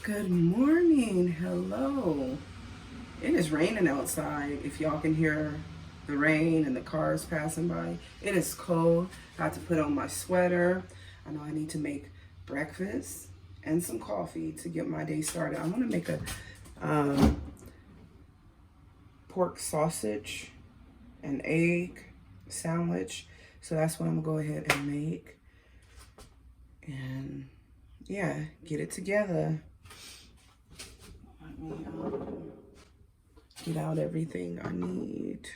Good morning. Hello. It is raining outside. If y'all can hear the rain and the cars passing by, it is cold. I have to put on my sweater. I know I need to make breakfast and some coffee to get my day started. I want to make a pork sausage and egg sandwich. So that's what I'm going to go ahead and make. And yeah, get it together. Let me get out everything I need.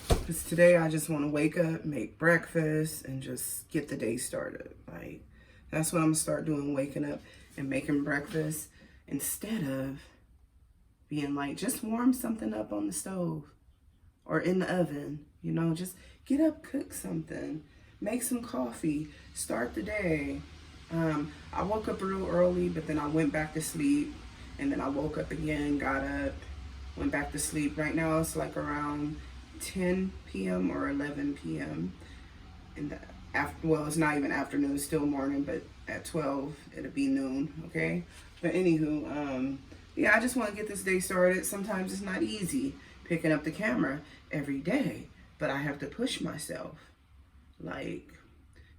Because today I just want to wake up, make breakfast, and just get the day started. Like, that's what I'm going to start doing, waking up and making breakfast instead of being like, just warm something up on the stove or in the oven. You know, just get up, cook something, make some coffee, start the day. I woke up real early, but then I went back to sleep, and then I woke up again, got up, went back to sleep. Right now it's like around 10 p.m. or 11 p.m. Well, it's not even afternoon, it's still morning, but at 12 it'll be noon, okay? But anywho, yeah, I just want to get this day started. Sometimes it's not easy picking up the camera every day, but I have to push myself. Like,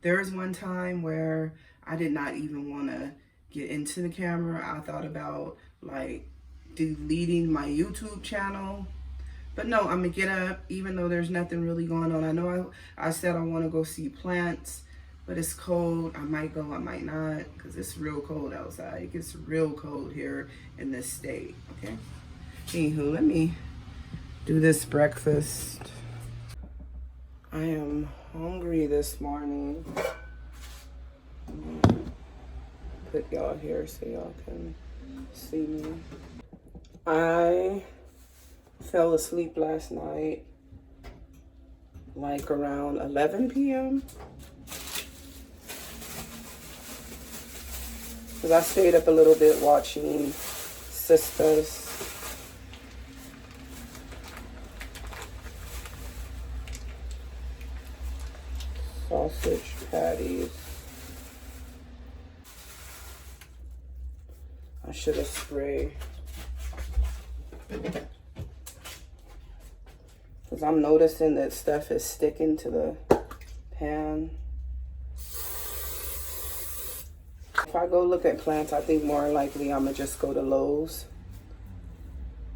there was one time where I did not even want to get into the camera. I thought about like deleting my YouTube channel, but no, I'm gonna get up even though there's nothing really going on. I know I said I want to go see plants, but it's cold. I might go, I might not, because it's real cold outside. It gets real cold here in this state, okay? Anywho, let me do this breakfast. I am hungry this morning. Put y'all here so y'all can see me. I fell asleep last night like around 11 p.m. because I stayed up a little bit watching Sisters. Sausage patties. I should have sprayed. Because I'm noticing that stuff is sticking to the pan. If I go look at plants, I think more likely I'm going to just go to Lowe's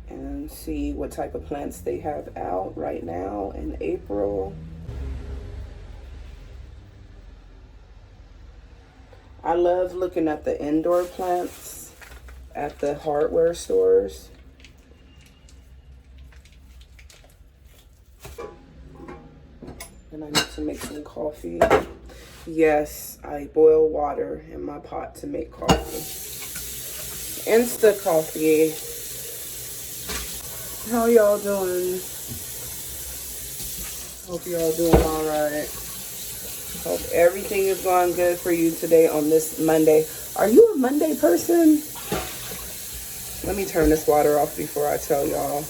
and see what type of plants they have out right now in April. I love looking at the indoor plants at the hardware stores. And I need to make some coffee. Yes, I boil water in my pot to make coffee. Insta coffee. How y'all doing? Hope y'all doing all right. Hope everything is going good for you today on this Monday. Are you a Monday person? Let me turn this water off before I tell y'all.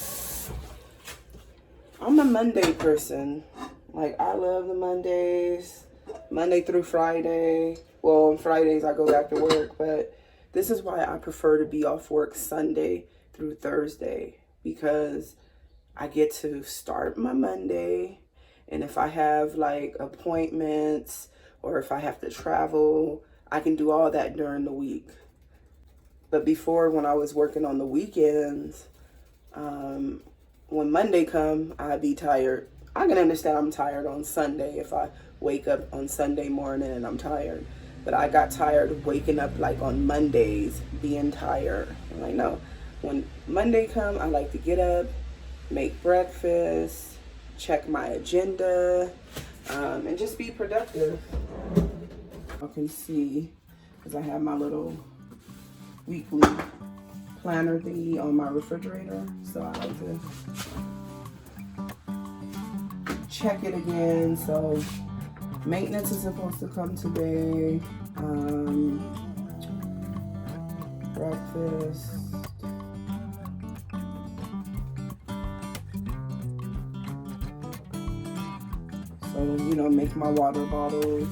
I'm a Monday person. Like, I love the Mondays. Monday through Friday. Well, on Fridays I go back to work, but this is why I prefer to be off work Sunday through Thursday, because I get to start my Monday. And if I have like appointments or if I have to travel, I can do all that during the week. But before, when I was working on the weekends, when Monday come, I'd be tired. I can understand I'm tired on Sunday if I wake up on Sunday morning and I'm tired. But I got tired waking up like on Mondays being tired. I'm like, no. When Monday come, I like to get up, make breakfast, check my agenda, and just be productive. You can see, because I have my little weekly planner thingy on my refrigerator, so I like to check it again. So maintenance is supposed to come today. Breakfast. So, you know, make my water bottles.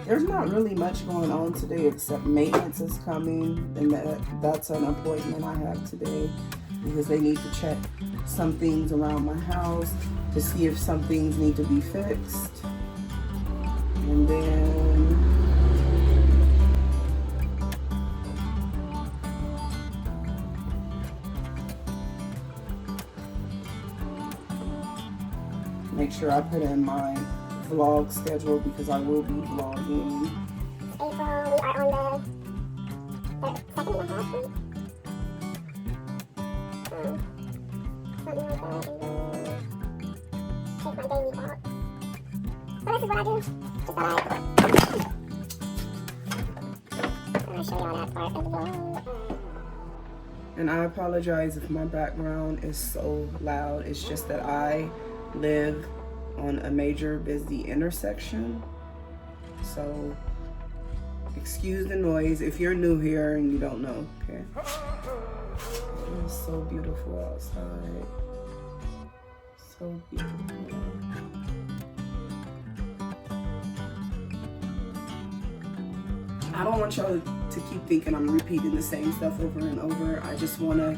There's not really much going on today except maintenance is coming, and that's an appointment I have today because they need to check some things around my house to see if some things need to be fixed. And then make sure I put in my vlog schedule because I will be vlogging. April, we are on the 2nd week. Something like that, and then take my daily walk. So this is what I do. Just thought I'll show y'all that part of the vlog. And I apologize if my background is so loud. It's just that I live on a major busy intersection, so excuse the noise if you're new here and you don't know. Okay, it's so beautiful outside, so beautiful. I don't want y'all to keep thinking I'm repeating the same stuff over and over. I just want to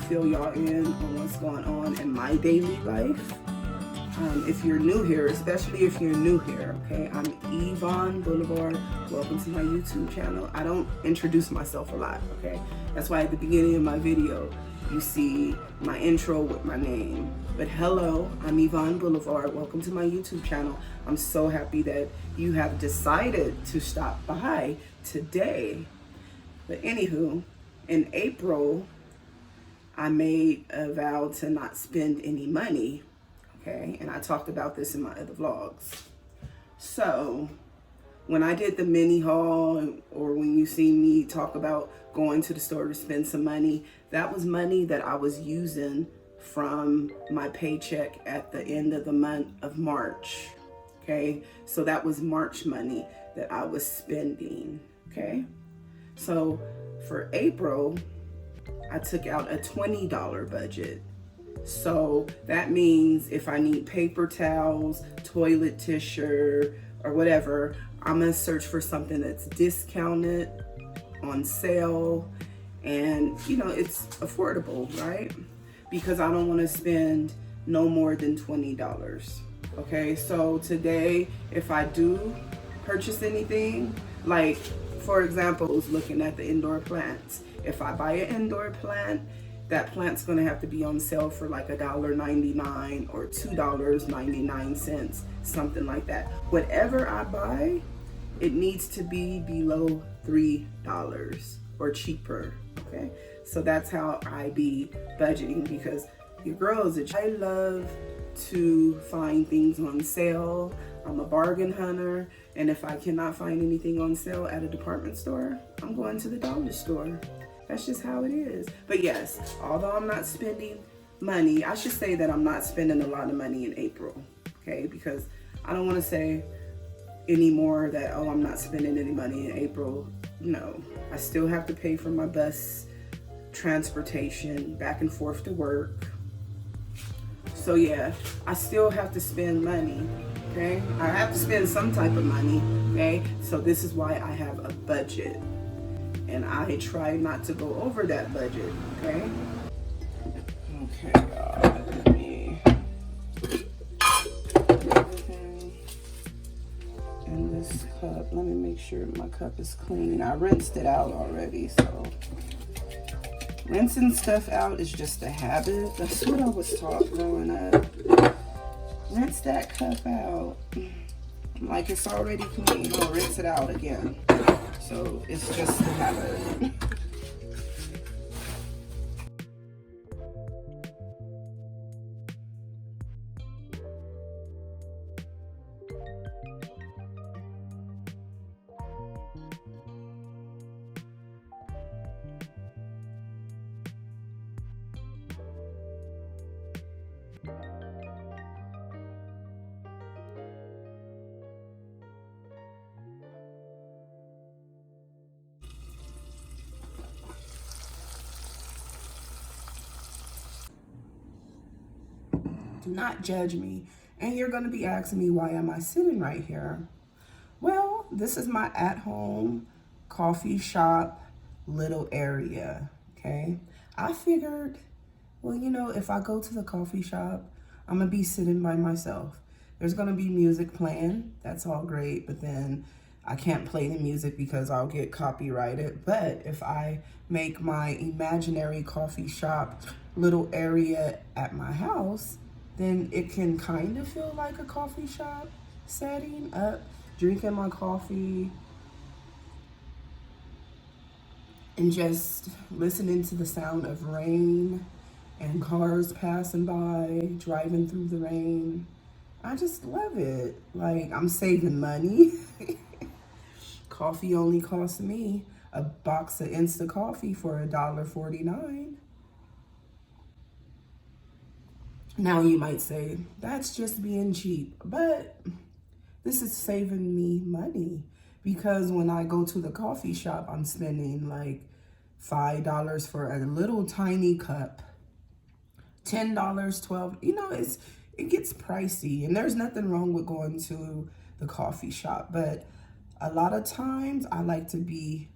fill y'all in on what's going on in my daily life. If you're new here, especially if you're new here, okay, I'm Yvonne Boulevard. Welcome to my YouTube channel. I don't introduce myself a lot, okay? That's why at the beginning of my video, you see my intro with my name. But hello, I'm Yvonne Boulevard. Welcome to my YouTube channel. I'm so happy that you have decided to stop by today. But anywho, in April, I made a vow to not spend any money. Okay, and I talked about this in my other vlogs. So when I did the mini haul, or when you see me talk about going to the store to spend some money, that was money that I was using from my paycheck at the end of the month of March. Okay, so that was March money that I was spending. Okay, so for April, I took out a $20 budget. So that means if I need paper towels, toilet tissue, or whatever, I'm gonna search for something that's discounted, on sale, and you know, it's affordable, right? Because I don't wanna spend no more than $20. Okay, so today, if I do purchase anything, like for example, I was looking at the indoor plants. If I buy an indoor plant, that plant's gonna have to be on sale for like $1.99 or $2.99, something like that. Whatever I buy, it needs to be below $3 or cheaper, okay? So that's how I be budgeting, because your girl is I love to find things on sale. I'm a bargain hunter, and if I cannot find anything on sale at a department store, I'm going to the dollar store. That's just how it is. But yes, although I'm not spending money, I should say that I'm not spending a lot of money in April, okay? Because I don't want to say anymore that, oh, I'm not spending any money in April. No, I still have to pay for my bus transportation back and forth to work. So yeah, I still have to spend money, okay? I have to spend some type of money, okay? So this is why I have a budget. And I try not to go over that budget, okay? Okay, let me put everything in this cup. Let me make sure my cup is clean. I rinsed it out already, so. Rinsing stuff out is just a habit. That's what I was taught growing up. Rinse that cup out. I'm like, it's already clean. I'll rinse it out again. So it's just a habit. Do not judge me. And you're gonna be asking me, why am I sitting right here? Well, this is my at-home coffee shop little area, okay? I figured, well, you know, if I go to the coffee shop, I'm gonna be sitting by myself. There's gonna be music playing, that's all great, but then I can't play the music because I'll get copyrighted. But if I make my imaginary coffee shop little area at my house, then it can kind of feel like a coffee shop setting up, drinking my coffee, and just listening to the sound of rain and cars passing by, driving through the rain. I just love it. Like, I'm saving money. Coffee only costs me a box of instant coffee for $1.49. Now you might say, that's just being cheap, but this is saving me money because when I go to the coffee shop, I'm spending like $5 for a little tiny cup, $10, $12, you know, it gets pricey, and there's nothing wrong with going to the coffee shop, but a lot of times I like to be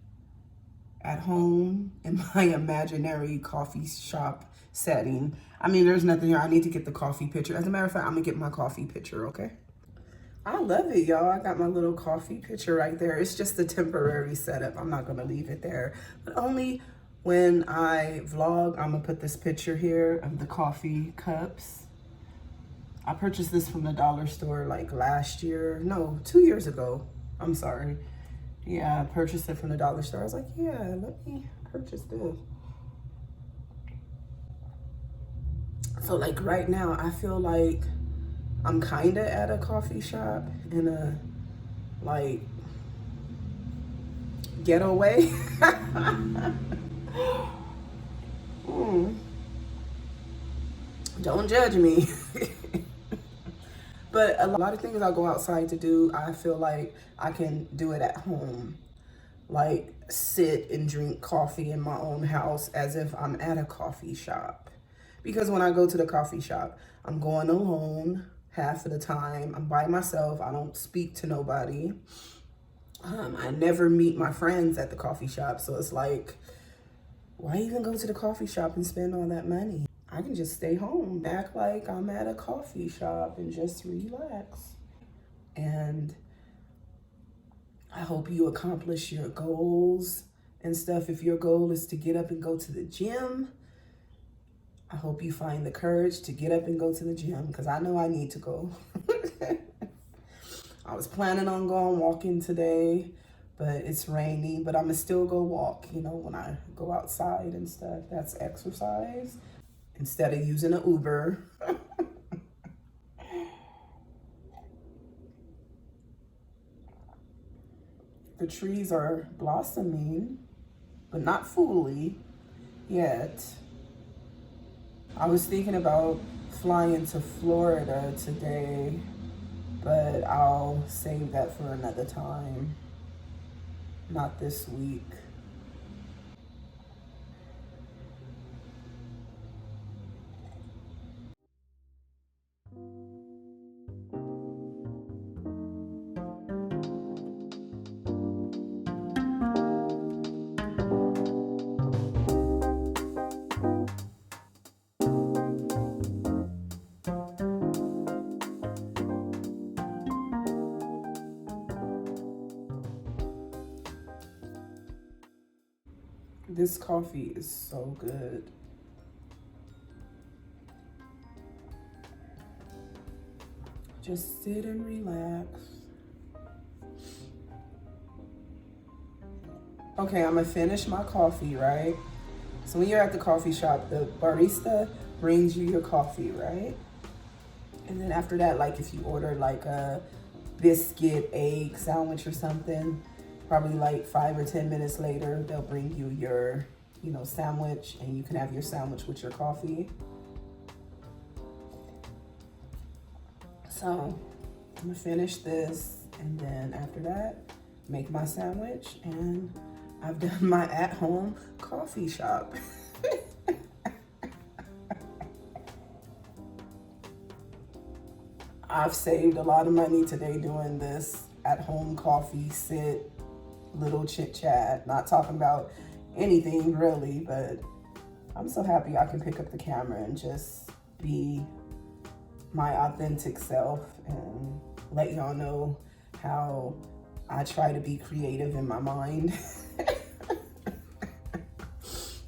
at home in my imaginary coffee shop setting. I mean, there's nothing here. I need to get the coffee pitcher. As a matter of fact, I'm gonna get my coffee pitcher, okay? I love it, y'all. I got my little coffee pitcher right there. It's just a temporary setup. I'm not gonna leave it there, but only when I vlog, I'm gonna put this picture here of the coffee cups. I purchased this from the dollar store like last year. No, 2 years ago. I'm sorry. Yeah, I purchased it from the dollar store. I was like, yeah, let me purchase this. So like right now, I feel like I'm kind of at a coffee shop in a like getaway. Don't judge me. But a lot of things I go outside to do, I feel like I can do it at home. Like sit and drink coffee in my own house as if I'm at a coffee shop. Because when I go to the coffee shop, I'm going alone half of the time. I'm by myself. I don't speak to nobody. I never meet my friends at the coffee shop. So it's like, why even go to the coffee shop and spend all that money? I can just stay home, act like I'm at a coffee shop and just relax. And I hope you accomplish your goals and stuff. If your goal is to get up and go to the gym, I hope you find the courage to get up and go to the gym, because I know I need to go. I was planning on going walking today, but it's rainy, but I'm gonna still go walk, you know, when I go outside and stuff. That's exercise instead of using an Uber. The trees are blossoming, but not fully yet. I was thinking about flying to Florida today, but I'll save that for another time. Not this week. This coffee is so good. Just sit and relax. Okay, I'm gonna finish my coffee, right? So when you're at the coffee shop, the barista brings you your coffee, right? And then after that, like if you order like a biscuit, egg sandwich or something, probably like 5 or 10 minutes later, they'll bring you your, you know, sandwich, and you can have your sandwich with your coffee. So I'm gonna finish this, and then after that, make my sandwich, and I've done my at-home coffee shop. I've saved a lot of money today doing this at-home coffee sit, little chit chat. Not talking about anything really, but I'm so happy I can pick up the camera and just be my authentic self and let y'all know how I try to be creative in my mind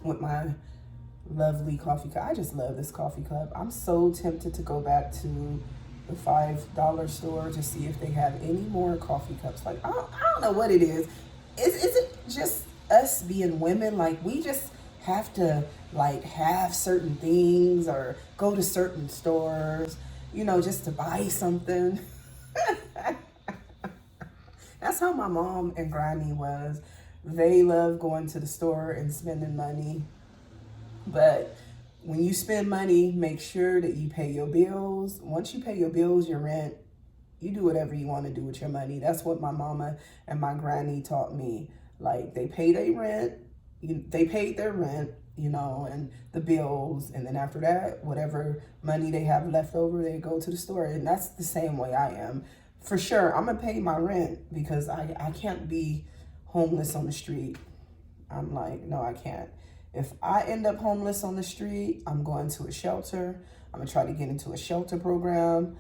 with my lovely coffee cup. I just love this coffee cup. I'm so tempted to go back to the $5 store to see if they have any more coffee cups. Like, I don't know what it is. Is it just us being women? Like, we just have to like have certain things or go to certain stores, you know, just to buy something. That's how my mom and Granny was. They love going to the store and spending money. But when you spend money, make sure that you pay your bills. Once you pay your bills, your rent, you do whatever you want to do with your money. That's what my mama and my granny taught me. Like, they pay their rent, they paid their rent, you know, and the bills. And then after that, whatever money they have left over, they go to the store. And that's the same way I am. For sure, I'm going to pay my rent because I can't be homeless on the street. I'm like, no, I can't. If I end up homeless on the street, I'm going to a shelter. I'm going to try to get into a shelter program.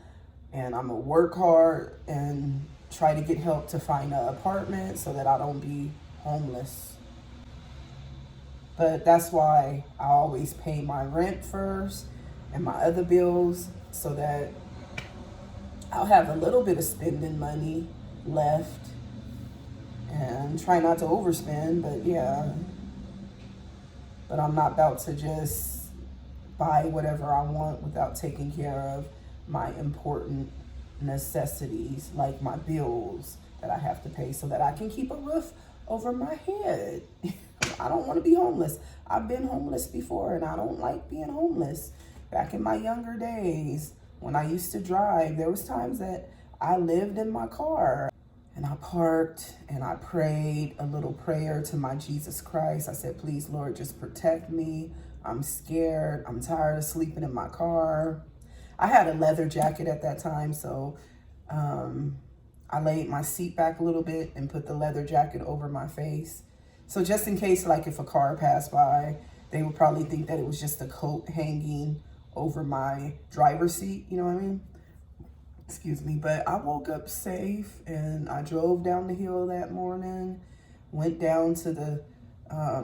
And I'm going to work hard and try to get help to find an apartment so that I don't be homeless. But that's why I always pay my rent first and my other bills so that I'll have a little bit of spending money left and try not to overspend, but yeah. But I'm not about to just buy whatever I want without taking care of my important necessities, like my bills that I have to pay so that I can keep a roof over my head. I don't want to be homeless. I've been homeless before and I don't like being homeless. Back in my younger days, when I used to drive, there was times that I lived in my car and I parked and I prayed a little prayer to my Jesus Christ. I said, please, Lord, just protect me. I'm scared. I'm tired of sleeping in my car. I had a leather jacket at that time, so I laid my seat back a little bit and put the leather jacket over my face. So just in case, like if a car passed by, they would probably think that it was just a coat hanging over my driver's seat, you know what I mean? Excuse me, but I woke up safe and I drove down the hill that morning, went down to the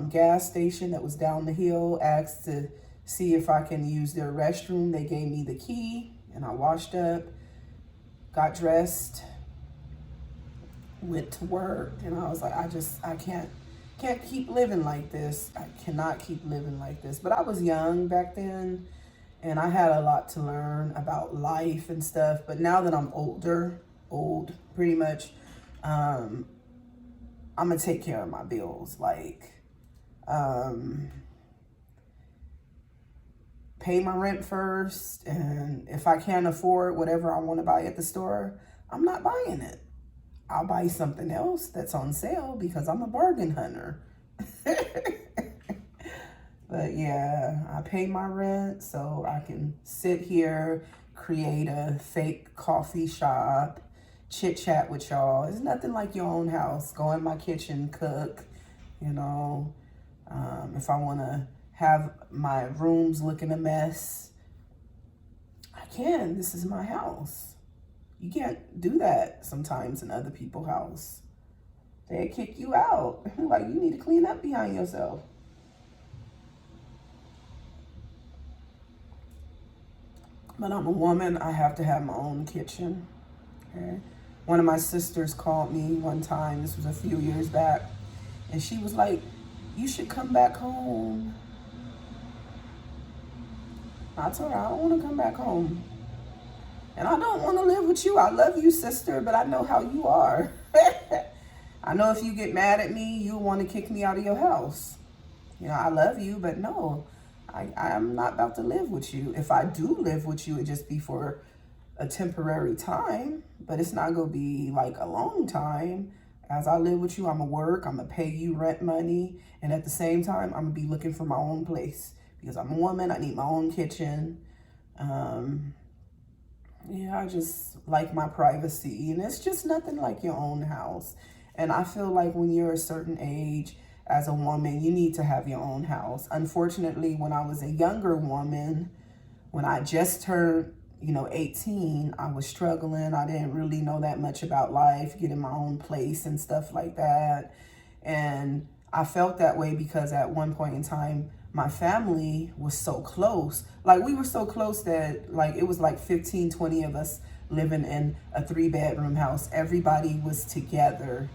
gas station that was down the hill, asked to see if I can use their restroom. They gave me the key and I washed up, got dressed, went to work, and I was like, I can't keep living like this. I cannot keep living like this. But I was young back then and I had a lot to learn about life and stuff. But now that I'm old pretty much, I'm gonna take care of my bills. Like, pay my rent first, and if I can't afford whatever I want to buy at the store, I'm not buying it. I'll buy something else that's on sale because I'm a bargain hunter. But yeah, I pay my rent so I can sit here, create a fake coffee shop, chit chat with y'all. It's nothing like your own house. Go in my kitchen, cook, you know. If I want to have my rooms looking a mess, I can. This is my house. You can't do that sometimes in other people's house. They kick you out. Like, you need to clean up behind yourself. But I'm a woman. I have to have my own kitchen. Okay? One of my sisters called me one time. This was a few years back. And she was like, you should come back home. I told her, I don't want to come back home. And I don't want to live with you. I love you, sister, but I know how you are. I know if you get mad at me, you want to kick me out of your house. You know, I love you, but no, I'm not about to live with you. If I do live with you, it just be for a temporary time, but it's not going to be like a long time. As I live with you, I'm going to work, I'm going to pay you rent money, and at the same time, I'm going to be looking for my own place because I'm a woman, I need my own kitchen. Yeah, I just like my privacy, and it's just nothing like your own house. And I feel like when you're a certain age as a woman, you need to have your own house. Unfortunately, when I was a younger woman, when I just turned, 18, I was struggling. I didn't really know that much about life, getting my own place and stuff like that. And I felt that way because at one point in time, my family was so close. Like, we were so close that, like, it was like 15, 20 of us living in a 3-bedroom house. Everybody was together,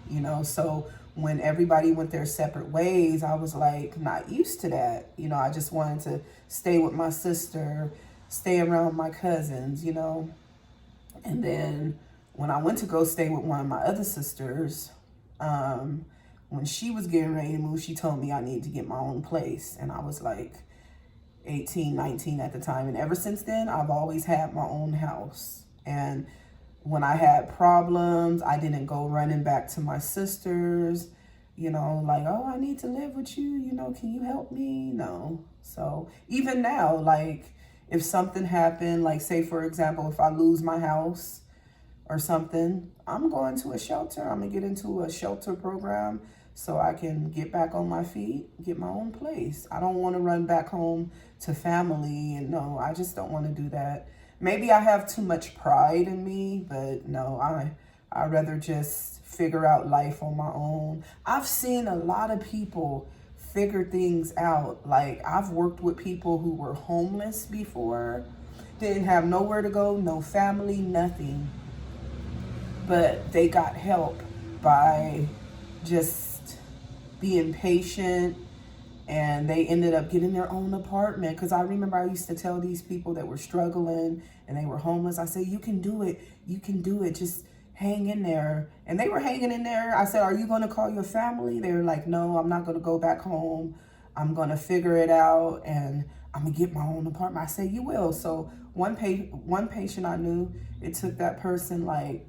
So when everybody went their separate ways, I was like not used to that. I just wanted to stay with my sister, stay around my cousins. And then when I went to go stay with one of my other sisters, when she was getting ready to move, she told me I needed to get my own place. And I was like 18, 19 at the time. And ever since then, I've always had my own house. And when I had problems, I didn't go running back to my sisters, like, oh, I need to live with you, can you help me? No. So even now, like, if something happened, like, say, for example, if I lose my house or something, I'm going to a shelter. I'm going to get into a shelter program so I can get back on my feet, get my own place. I don't want to run back home to family. And no, I just don't want to do that. Maybe I have too much pride in me, but no, I'd rather just figure out life on my own. I've seen a lot of people figure things out. Like, I've worked with people who were homeless before, didn't have nowhere to go, no family, nothing. But they got help by just being patient, and they ended up getting their own apartment. Because I remember I used to tell these people that were struggling and they were homeless, I said, you can do it, just hang in there. And they were hanging in there. I said, are you going to call your family? They were like, no, I'm not going to go back home. I'm going to figure it out, and I'm going to get my own apartment. I said, you will. So one patient I knew, it took that person like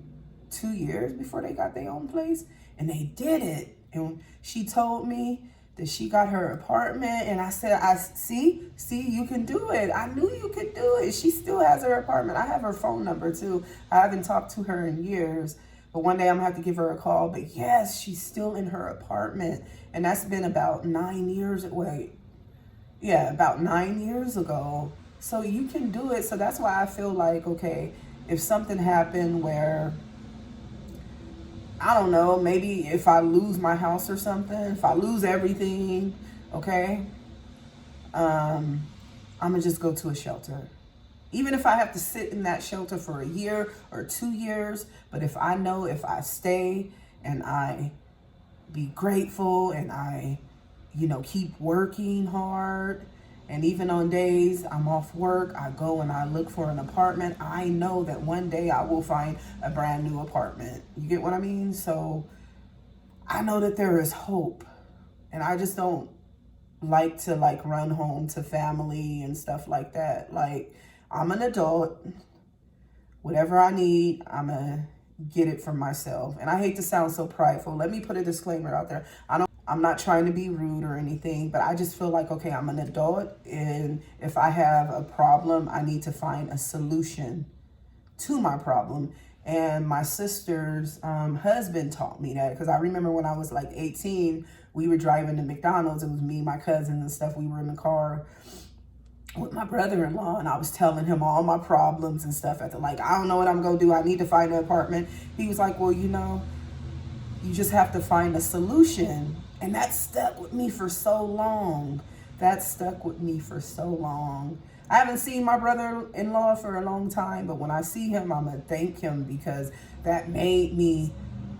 2 years before they got their own place, and they did it. And she told me that she got her apartment, and I said, I see, you can do it. I knew you could do it. She still has her apartment. I have her phone number too. I haven't talked to her in years, but one day I'm gonna have to give her a call. But yes, she's still in her apartment, and that's been about 9 years. About 9 years ago. So you can do it. So that's why I feel like, okay, if something happened where, I don't know, maybe if I lose my house or something, if I lose everything, okay, I'm gonna just go to a shelter. Even if I have to sit in that shelter for a year or 2 years, but if I know if I stay and I be grateful and I, keep working hard, and even on days I'm off work, I go and I look for an apartment, I know that one day I will find a brand new apartment. You get what I mean? So I know that there is hope, and I just don't like to like run home to family and stuff like that. Like, I'm an adult. Whatever I need, I'm gonna get it for myself. And I hate to sound so prideful. Let me put a disclaimer out there. I'm not trying to be rude or anything, but I just feel like, okay, I'm an adult, and if I have a problem, I need to find a solution to my problem. And my sister's husband taught me that, because I remember when I was like 18, we were driving to McDonald's. It was me, my cousin and stuff. We were in the car with my brother-in-law, and I was telling him all my problems and stuff. At the, like, I don't know what I'm gonna do. I need to find an apartment. He was like, well, you just have to find a solution. And that stuck with me for so long. I haven't seen my brother-in-law for a long time, but when I see him, I'm gonna thank him, because that made me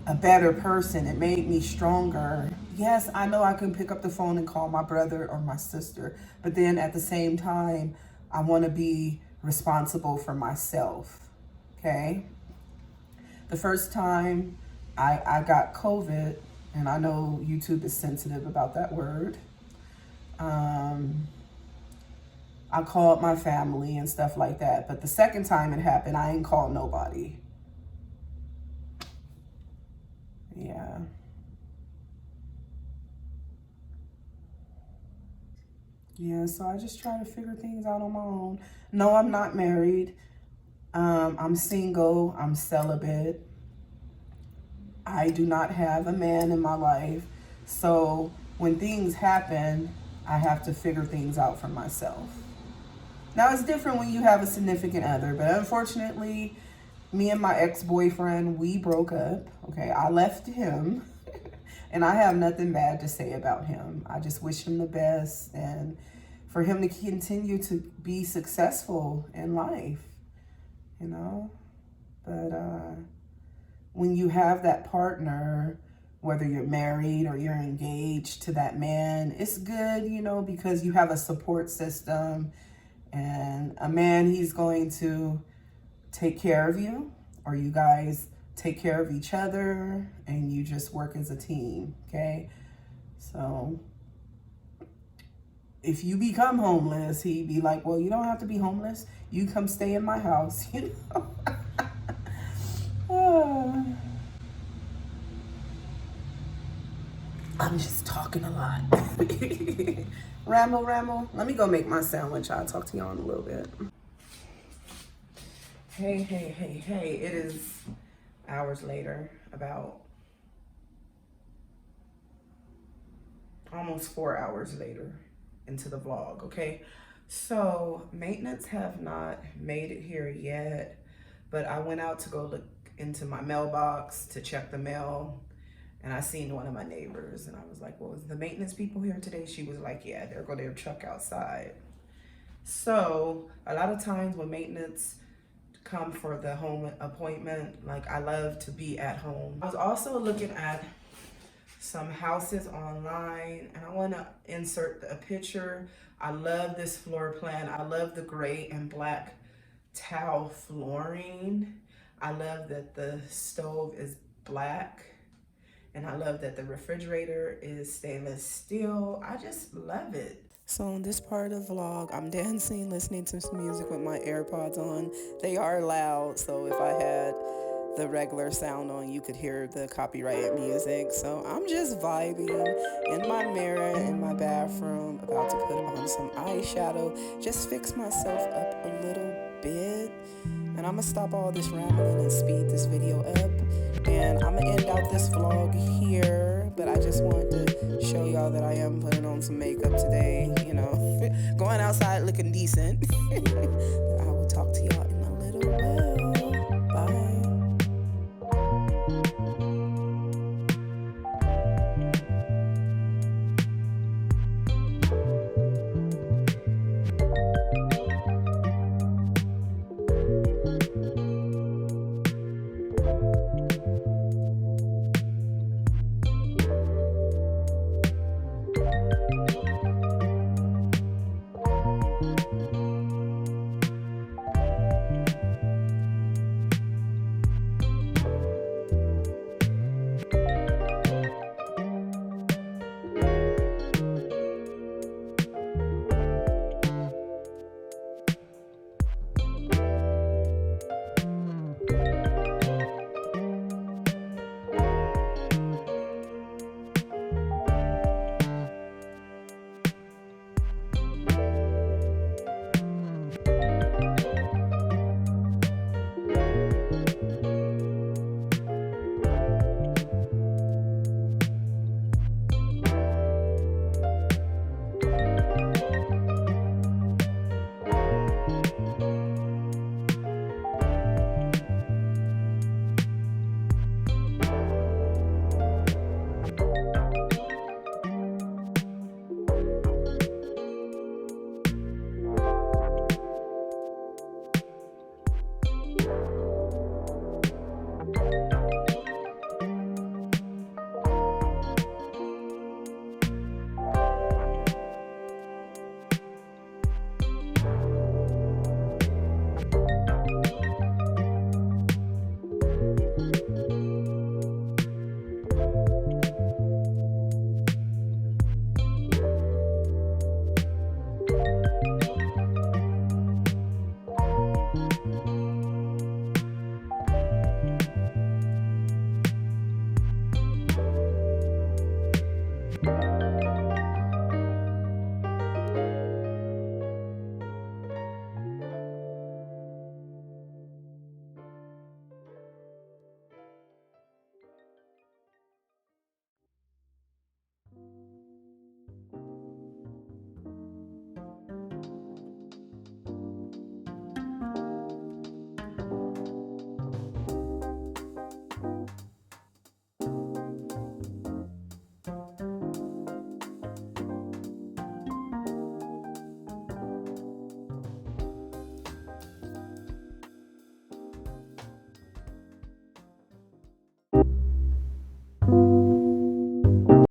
a better person. It made me stronger. Yes, I know I can pick up the phone and call my brother or my sister, but then at the same time, I want to be responsible for myself. Okay? The first time I got COVID, and I know YouTube is sensitive about that word, I called my family and stuff like that. But the second time it happened, I ain't called nobody. Yeah. Yeah, so I just try to figure things out on my own. No, I'm not married. I'm single, I'm celibate. I do not have a man in my life. So when things happen, I have to figure things out for myself. Now it's different when you have a significant other, but unfortunately, me and my ex-boyfriend, we broke up. Okay, I left him and I have nothing bad to say about him. I just wish him the best and for him to continue to be successful in life, you know? But when you have that partner, whether you're married or you're engaged to that man, it's good, you know, because you have a support system and a man, he's going to take care of you, or you guys take care of each other and you just work as a team, okay? So if you become homeless, he'd be like, well, you don't have to be homeless. You come stay in my house, you know? I'm just talking a lot. Ramble. Let me go make my sandwich. I'll talk to y'all in a little bit. Hey. It is hours later, about almost 4 hours later into the vlog, okay? So maintenance have not made it here yet, but I went out to go look into my mailbox to check the mail, and I seen one of my neighbors and I was like, well, is the maintenance people here today? She was like, yeah, they're going their truck outside. So a lot of times when maintenance come for the home appointment, like I love to be at home. I was also looking at some houses online and I want to insert a picture. I love this floor plan. I love the gray and black tile flooring. I love that the stove is black and I love that the refrigerator is stainless steel. I just love it. So in this part of the vlog, I'm dancing, listening to some music with my AirPods on. They are loud, so if I had the regular sound on, you could hear the copyrighted music. So I'm just vibing in my mirror in my bathroom, about to put on some eyeshadow, just fix myself up a little bit. And I'm gonna stop all this rambling and speed this video up. And I'm gonna end out this vlog here, but I just wanted to show y'all that I am putting on some makeup today, you know, going outside looking decent. I will talk to y'all in a little while.